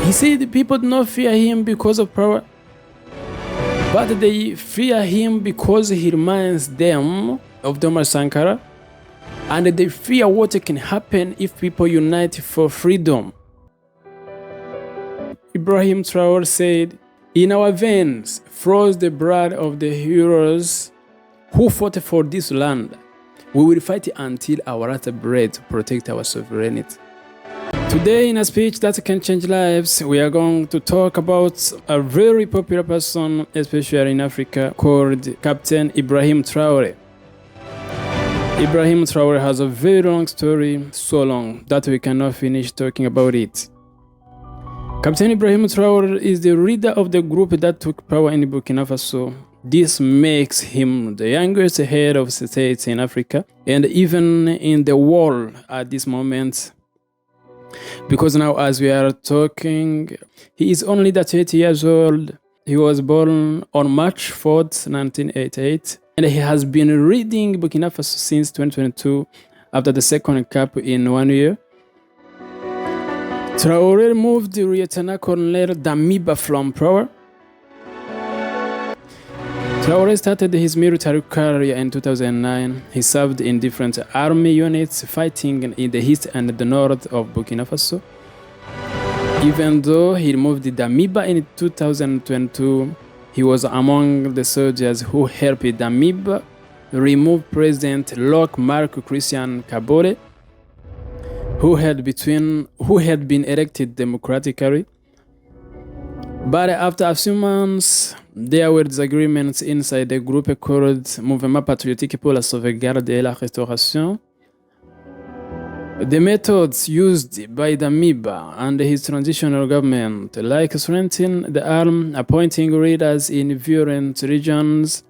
He said people do not fear him because of power, but they fear him because he reminds them of Thomas Sankara, and they fear what can happen if people unite for freedom. Ibrahim Traore said, "In our veins flows the blood of the heroes who fought for this land. We will fight until our last breath to protect our sovereignty." Today, in a speech that can change lives, we are going to talk about a very popular person, especially in Africa, called Captain Ibrahim Traore. Ibrahim Traore has a very long story, so long that we cannot finish talking about it. Captain Ibrahim Traore is the leader of the group that took power in Burkina Faso. This makes him the youngest head of state in Africa and even in the world at this moment. Because now, as we are talking, he is only 30 years old. He was born on March 4th, 1988, and he has been leading Burkina Faso since 2022 after the second cap in 1 year. Traoré moved Lieutenant Colonel Damiba from power. Traoré started his military career in 2009. He served in different army units, fighting in the east and the north of Burkina Faso. Even though he moved Damiba in 2022, he was among the soldiers who helped Damiba remove President Marc Christian Kabore, who had been elected democratically. But after a few months, there were disagreements inside the group called Mouvement Patriotique pour la Sauvegarde et la Restauration. The methods used by Damiba and his transitional government, like strengthening the arm, appointing leaders in violent regions,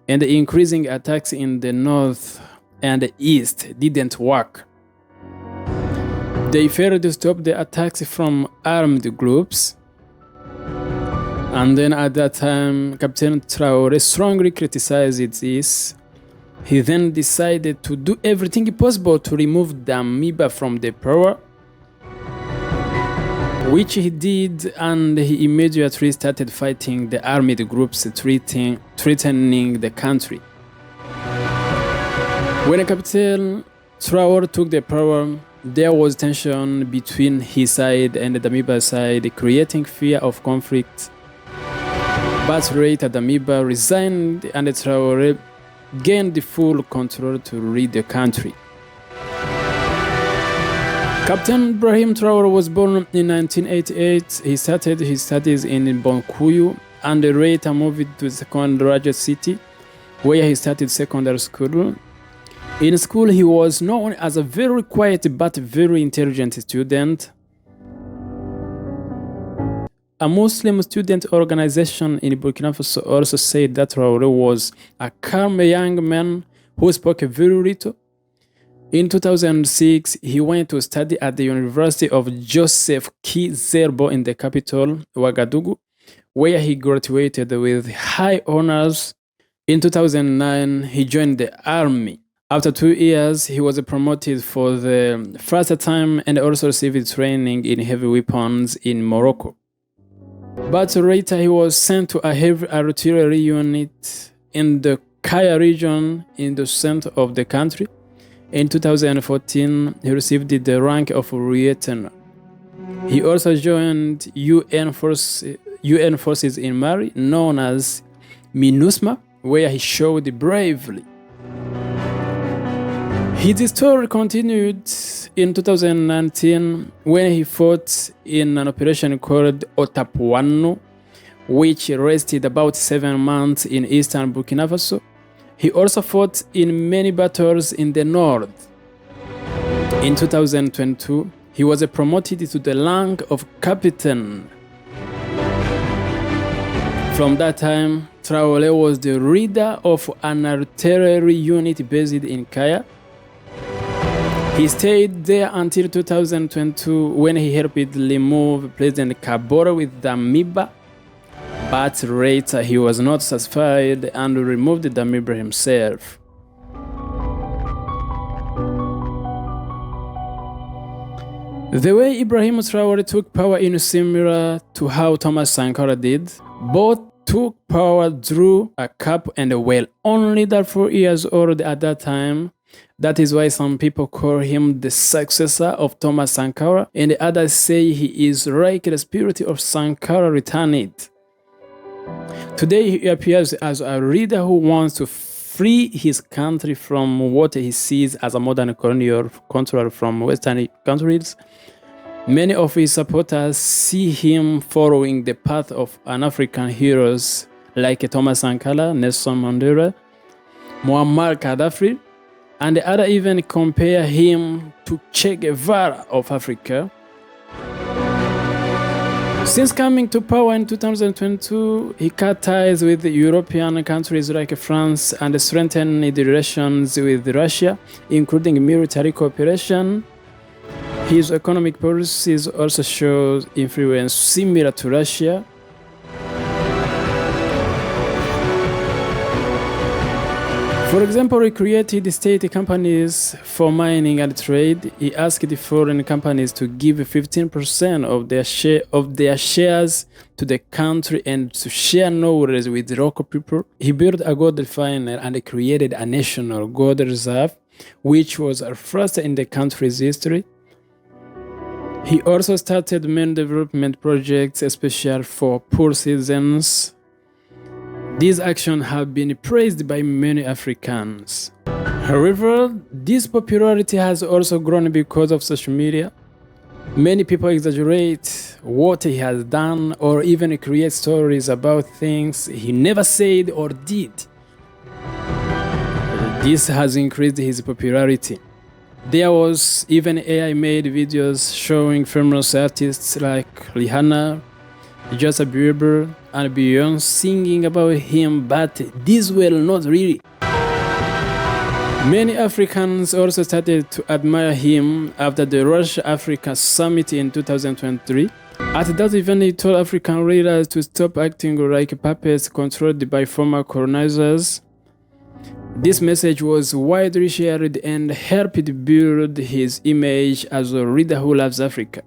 and increasing attacks in the north and the east, didn't work. They failed to stop the attacks from armed groups. And then at that time, Captain Traore strongly criticized this. He then decided to do everything possible to remove Damiba from the power, which he did, and he immediately started fighting the armed groups threatening the country. When Captain Traore took the power, there was tension between his side and the Damiba side, creating fear of conflict. But later, Damiba resigned and Traoré gained the full control to lead the country. Captain Ibrahim Traore was born in 1988. He started his studies in Bonkuyu and later moved to the second largest city, where he started secondary school. In school, he was known as a very quiet but very intelligent student. A Muslim student organization in Burkina Faso also said that Traoré was a calm young man who spoke very little. In 2006, he went to study at the University of Joseph Kizerbo in the capital, Ouagadougou, where he graduated with high honors. In 2009, he joined the army. After 2 years, he was promoted for the first time and also received training in heavy weapons in Morocco. But later, he was sent to a heavy artillery unit in the Kaya region in the center of the country. In 2014, he received the rank of lieutenant. He also joined UN forces in Mali, known as MINUSMA, where he showed bravely. His story continued in 2019 when he fought in an operation called Otapuano, which lasted about 7 months in eastern Burkina Faso. He also fought in many battles in the north. In 2022, he was promoted to the rank of captain. From that time, Traoré was the leader of an artillery unit based in Kaya. He stayed there until 2022 when he helped remove President Kabore with Damiba. But later he was not satisfied and removed Damiba himself. The way Ibrahim Traore took power is similar to how Thomas Sankara did. Both took power through a cup and a well, only that 4 years old at that time. That is why some people call him the successor of Thomas Sankara, and others say he is like the spirit of Sankara returned. Today he appears as a leader who wants to free his country from what he sees as a modern colonial control from Western countries. Many of his supporters see him following the path of African heroes like Thomas Sankara, Nelson Mandela, Muammar Gaddafi, and the other even compare him to Che Guevara of Africa. Since coming to power in 2022, he cut ties with European countries like France and strengthened the relations with Russia, including military cooperation. His economic policies also show influence similar to Russia. For example, he created state companies for mining and trade. He asked the foreign companies to give 15% of their shares to the country and to share knowledge with the local people. He built a gold refinery and created a national gold reserve, which was a first in the country's history. He also started many development projects, especially for poor citizens. These actions have been praised by many Africans. However, this popularity has also grown because of social media. Many people exaggerate what he has done or even create stories about things he never said or did. This has increased his popularity. There was even AI-made videos showing famous artists like Rihanna, Justin Bieber, and Beyonce singing about him, but these were not really. Many Africans also started to admire him after the Russia-Africa Summit in 2023. At that event, he told African leaders to stop acting like puppets controlled by former colonizers. This message was widely shared and helped build his image as a leader who loves Africa.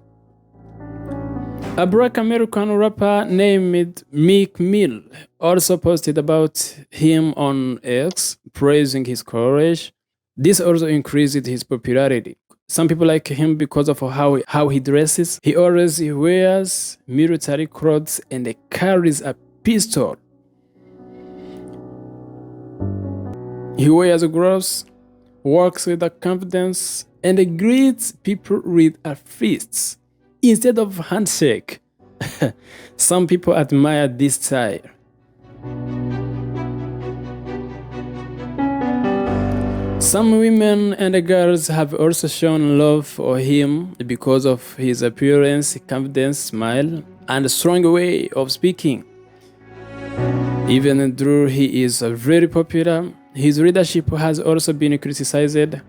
A Black American rapper named Meek Mill also posted about him on X, praising his courage. This also increased his popularity. Some people like him because of how he dresses. He always wears military clothes and carries a pistol. He wears gloves, walks with confidence, and greets people with a fist instead of handshake. Some people admire this style. Some women and girls have also shown love for him because of his appearance, confidence, smile, and strong way of speaking. Even though he is very popular, his leadership has also been criticized.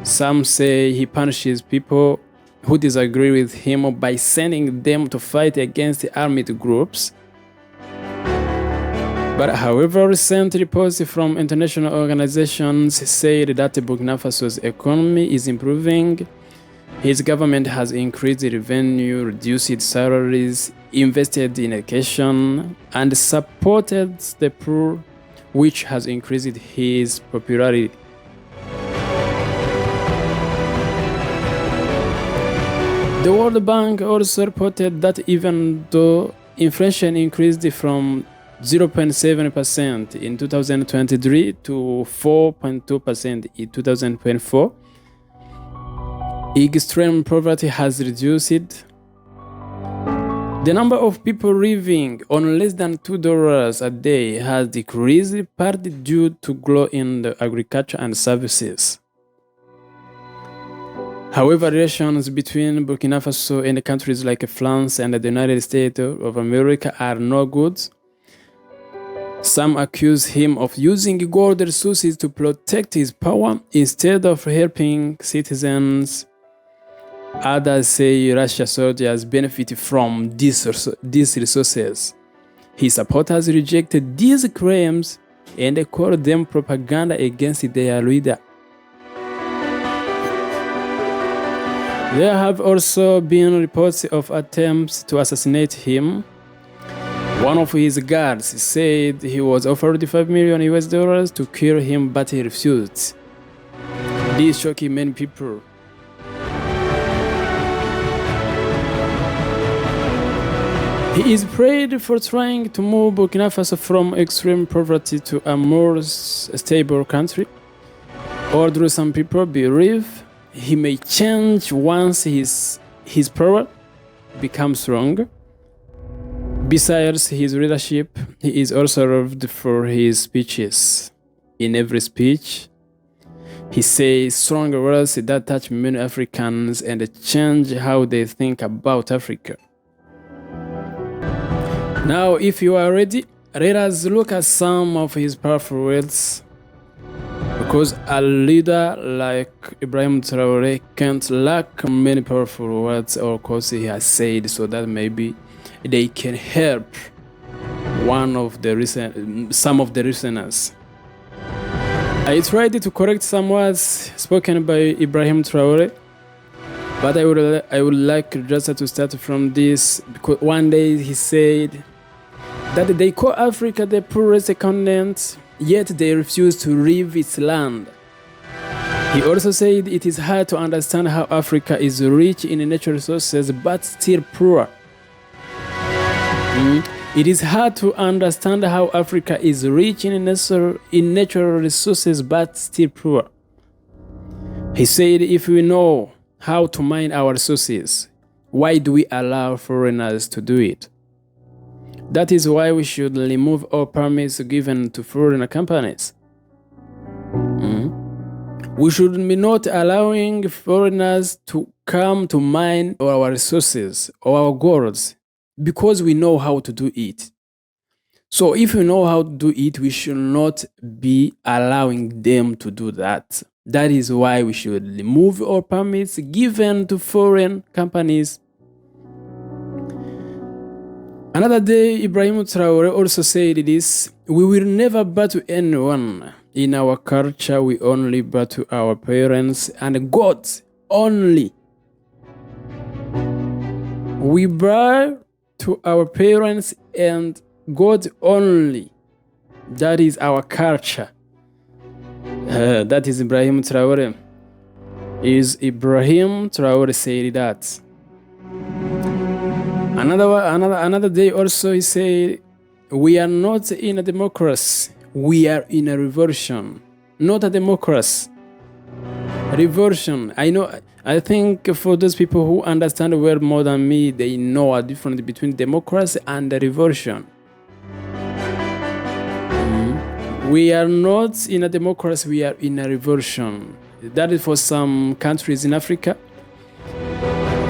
Some say he punishes people who disagree with him by sending them to fight against armed groups. But however, recent reports from international organizations say that Burkina Faso's economy is improving. His government has increased revenue, reduced salaries, invested in education, and supported the poor, which has increased his popularity. The World Bank also reported that even though inflation increased from 0.7% in 2023 to 4.2% in 2024, extreme poverty has reduced. The number of people living on less than $2 a day has decreased, partly due to growth in the agriculture and services. However, relations between Burkina Faso and countries like France and the United States of America are not good. Some accuse him of using gold resources to protect his power instead of helping citizens. Others say Russia soldiers benefit from these resources. His supporters rejected these claims and called them propaganda against their leader. There have also been reports of attempts to assassinate him. One of his guards said he was offered $5 million to kill him, but he refused. This shocking many people. He is praised for trying to move Burkina Faso from extreme poverty to a more stable country. Although some people believe he may change once his power becomes stronger. Besides his leadership, he is also loved for his speeches. In every speech, he says strong words that touch many Africans and change how they think about Africa. Now, if you are ready, let us look at some of his powerful words. Because a leader like Ibrahim Traoré can't lack many powerful words or quotes he has said, so that maybe they can help some of the listeners. I tried to correct some words spoken by Ibrahim Traoré, but I would like just to start from this, because one day he said that they call Africa the poorest continent, yet they refuse to leave its land. He also said it is hard to understand how Africa is rich in natural resources but still poor. It is hard to understand how Africa is rich in natural resources but still poor. He said, if we know how to mine our resources, why do we allow foreigners to do it? That is why we should remove all permits given to foreign companies. We should be not allowing foreigners to come to mine our resources or our gold because we know how to do it. So if we know how to do it, we should not be allowing them to do that. That is why we should remove all permits given to foreign companies. Another day, Ibrahim Traore also said this: we will never bow to anyone. In our culture, we only bow to our parents and God only. We bow to our parents and God only. That is our culture. That is Ibrahim Traore. Ibrahim Traore said that. Another day also he said, we are not in a democracy, we are in a revolution. Not a democracy. Revolution. I think for those people who understand the word more than me, they know a difference between democracy and a revolution. We are not in a democracy, we are in a revolution. That is for some countries in Africa.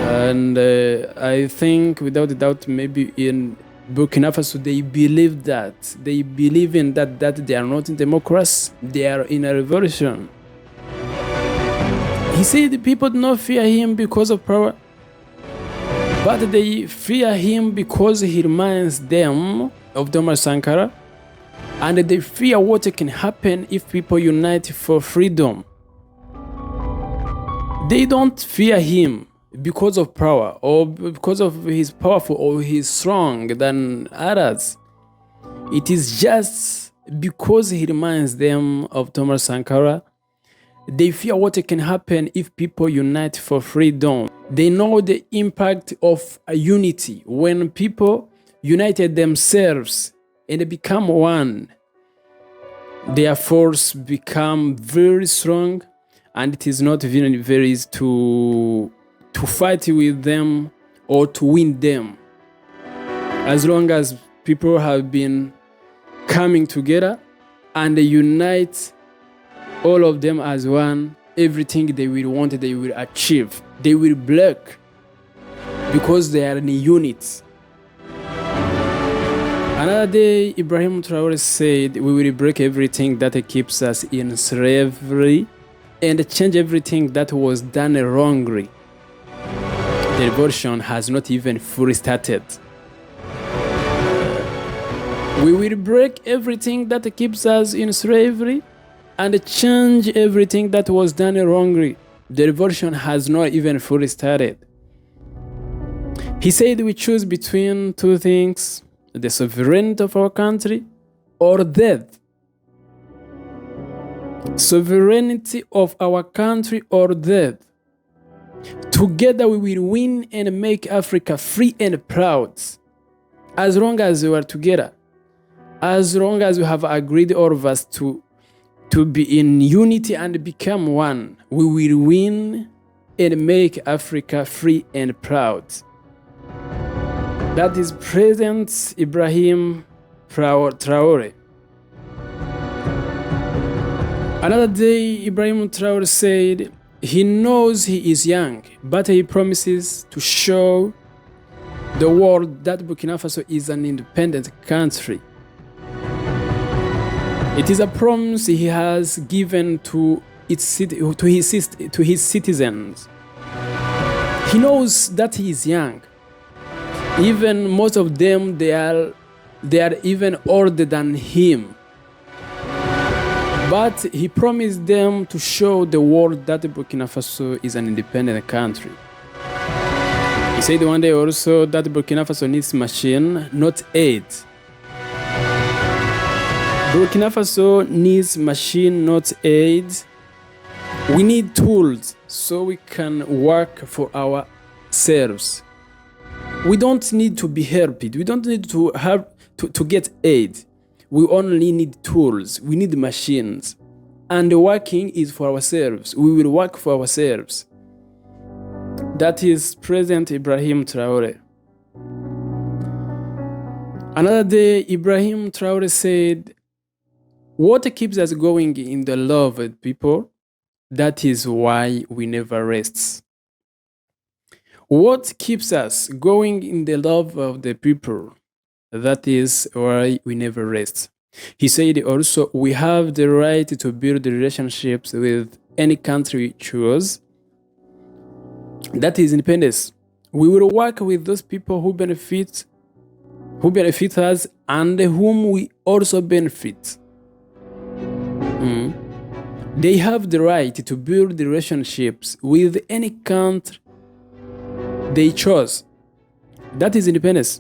And I think without a doubt, maybe in Burkina Faso, they believe that. They believe in that they are not in democracy, they are in a revolution. He said the people do not fear him because of power, but they fear him because he reminds them of Thomas Sankara, and they fear what can happen if people unite for freedom. They don't fear him because of power or because of he's powerful or he's strong than others. It is just because he reminds them of Thomas Sankara. They fear what can happen if people unite for freedom. They know the impact of a unity. When people united themselves and they become one, their force become very strong, and it is not very easy to fight with them or to win them. As long as people have been coming together and they unite all of them as one, everything they will want, they will achieve. They will break because they are in a unit. Another day, Ibrahim Traore said, we will break everything that keeps us in slavery and change everything that was done wrongly. The revolution has not even fully started. We will break everything that keeps us in slavery and change everything that was done wrongly. The revolution has not even fully started. He said we choose between two things: the sovereignty of our country or death. Sovereignty of our country or death. Together we will win and make Africa free and proud. As long as we are together, as long as we have agreed, all of us, to be in unity and become one, we will win and make Africa free and proud. That is President Ibrahim Traore. Another day, Ibrahim Traore said he knows he is young, but he promises to show the world that Burkina Faso is an independent country. It is a promise he has given to his citizens. He knows that he is young. Even most of them, they are even older than him. But he promised them to show the world that Burkina Faso is an independent country. He said one day also that Burkina Faso needs machine, not aid. Burkina Faso needs machine, not aid. We need tools so we can work for ourselves. We don't need to be helped. We don't need to get aid. We only need tools. We need machines. And the working is for ourselves. We will work for ourselves. That is President Ibrahim Traore. Another day, Ibrahim Traore said, "What keeps us going in the love of people? That is why we never rest." What keeps us going in the love of the people? That is why we never rest. He said also, we have the right to build relationships with any country we choose. That is independence. We will work with those people who benefit us and whom we also benefit. They have the right to build relationships with any country they chose. That is independence.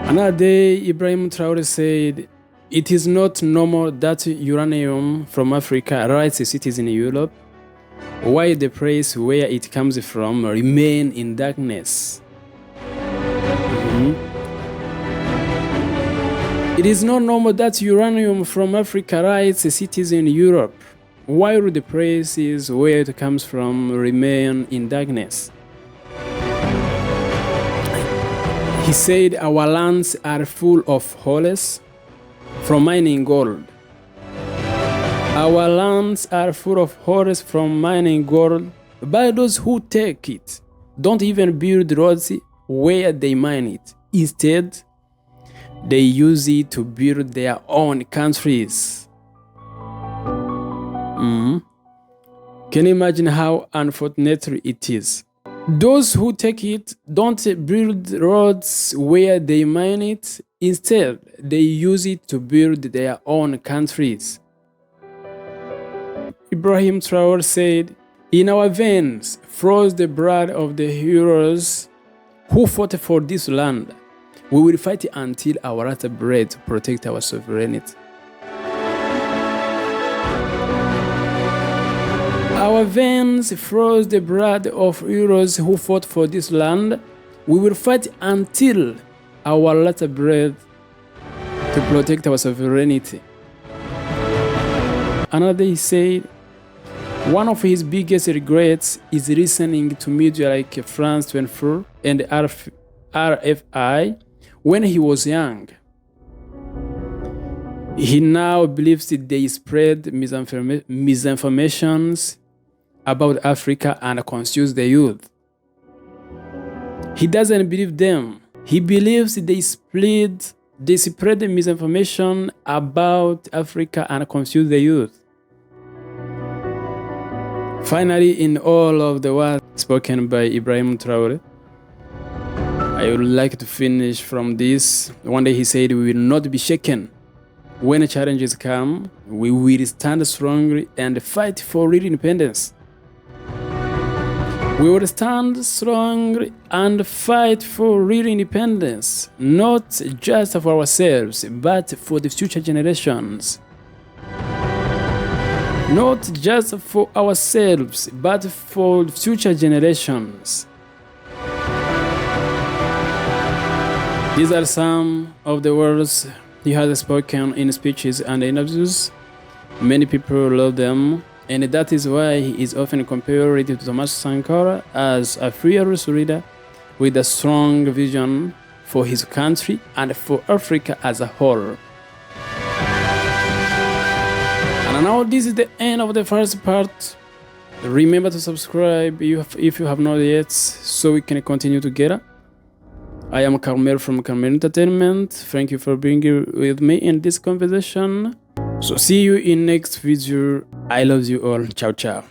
Another day, Ibrahim Traore said, "It is not normal that uranium from Africa arrives a citizen in Europe, while the place where it comes from remain in darkness." It is not normal that uranium from Africa arrives a citizen in Europe, while the places where it comes from remain in darkness. He said our lands are full of holes from mining gold. Our lands are full of holes from mining gold, but those who take it don't even build roads where they mine it. Instead, they use it to build their own countries. Can you imagine how unfortunate it is? Those who take it don't build roads where they mine it. Instead, they use it to build their own countries. Ibrahim Traore said, "In our veins flows the blood of the heroes who fought for this land. We will fight until our last breath to protect our sovereignty." Our veins flows the blood of heroes who fought for this land. We will fight until our last breath to protect our sovereignty. Another he said, one of his biggest regrets is listening to media like France 24 and RFI when he was young. He now believes that they spread misinformations about Africa and confuse the youth. He doesn't believe them. He believes they spread misinformation about Africa and confuse the youth. Finally, in all of the words spoken by Ibrahim Traore, I would like to finish from this. One day he said, "We will not be shaken When challenges come, we will stand strongly and fight for real independence. We will stand strong and fight for real independence, not just for ourselves, but for the future generations. Not just for ourselves, but for future generations. These are some of the words he has spoken in speeches and interviews. Many people love them, and that is why he is often compared to Thomas Sankara as a fearless leader with a strong vision for his country and for Africa as a whole. And now this is the end of the first part. Remember to subscribe if you have not yet, so we can continue together. I am Carmelo from Carmelo Entertainment. Thank you for being here with me in this conversation. So see you in next video. I love you all. Ciao, ciao.